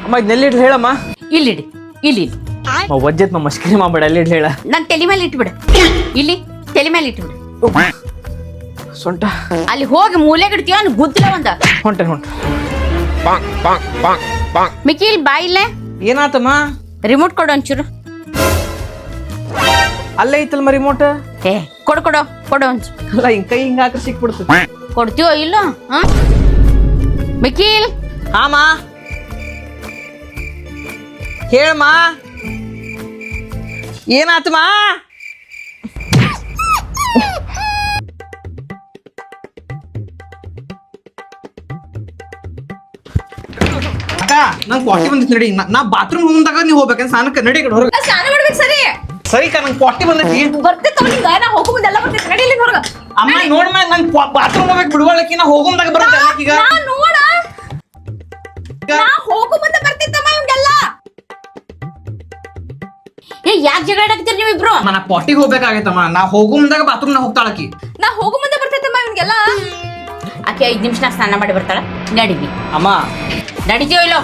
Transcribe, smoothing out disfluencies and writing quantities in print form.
ಅಮ್ಮ ಇದನ್ನೆಲ್ಲಿ ಇಡ್ಲಿ ಹೇಳಮ್ಮ. ಇಲ್ಲಿಡಿ ಇಲ್ಲಿ ವಜ್ಜತ್ ಮಸ್ಕರಿ ಮಾಡ್ಬೇಡ, ಎಲ್ಲಿ ಇಡ್ಲಿ ಹೇಳ. ನನ್ ತಲೆ ಮೇಲೆ ಇಟ್ಬಿಡು. ಇಲ್ಲಿ ತಲೆ ಮೇಲೆ ಇಟ್ಬಿಡು. ಸೊಂಟ ಅಲ್ಲಿ ಹೋಗಿ ಮೂಲೆಗೆ ಇಡ್ತೀವ ಗುದ್ದಲ ಒಂದ. ಹೊಂಟೆ ಮಿಕಿಲ್ ಬಾ ಇಲ್ಲೇ. ಏನಾತಮ್ಮ? ರಿಮೋಟ್ ಕೊಡು ಒಂಚೂರು. ಅಲ್ಲೇ ಐತಲ್ಮ ರಿಮೋಟ್. ಏ ಕೊಡು ಕೊಡು ಕೊಡು ಒಂಚೂರು. ಅಲ್ಲ ಹಿಂಗ್ ಕೈ ಹಿಂಗ ಹಾಕ್ರೆ ಸಿಕ್ಬಿಡ್ತದೆ. ಕೊಡ್ತೀವೋ ಇಲ್ಲ? ಮಿಕಿಲ್. ಹಾಮ ಹೇಳಮ್ಮ, ಏನಾತಮ್ಮ? ಅಕ್ಕ ನಂಗೆ ಪಾಟಿ ಬಂದಿತ್ತು ನಡಿ. ನಾ ಬಾತ್ರೂಮ್ ಹೋಗದಾಗ ನೀವು ಹೋಗ್ಬೇಕಂತ ಸ್ನಾನಕ್ಕೆ ನಡಿ ಕಡೆ ಹೊರಗೆ. ಸ್ನಾನ ಮಾಡ್ಬೇಕು. ಸರಿ ಸರಿ ಅಕ್ಕ, ನಂಗೆ ಪಾಟಿ ಬಂದೈತಿ. ಬರ್ತಿತ್ತು ನಿಂಗ. ನಾ ಹೋಗೋ ಮುಂದೆಲ್ಲ ಬರ್ತಿತ್ತು. ನಡಿ ಇಲ್ಲಿ ಹೊರಗ. ಅಮ್ಮ ನೋಡ್ಮ, ನಂಗೆ ಬಾತ್ರೂಮ್ ಹೋಗ್ಬೇಕು ಬಿಡುವಳಕಿ. ನಾ ಹೋಗುಂದಾಗ ಬರುತ್ತೆ ಈಗ. ನೋಡ ನಾ ಹೋಗೋ ಮುಂದೆ ಬರ್ತಿತ್ತಮ್ಮ ಇವ್ಗೆಲ್ಲ. ಏ ಯಾಕೆ ಜಗಳ ಆಡಕತ್ತೀರಿ ನೀವಿಬ್ರು? ನಾ ಪಾಟಿಗೆ ಹೋಗ್ಬೇಕಾಗೈತಮ್ಮ. ನಾ ಹೋಗೋ ಮುಂದಾಗ ಬಾತ್ರೂಮ್ ನಾ ಹೋಗ್ತಾಳಕಿ. ನಾ ಹೋಗೋ ಮುಂದೆ ಬರ್ತಿತ್ತಮ್ಮ ಇವ್ಗೆಲ್ಲ. ಆಕೆ 5 ನಿಮಿಷ ಸ್ನಾನ ಮಾಡಿ ಬರ್ತಾಳ. ನಡಿವಿ ಅಮ್ಮ. ನಡಿತೀವೋ ಇಲ್ಲೋ?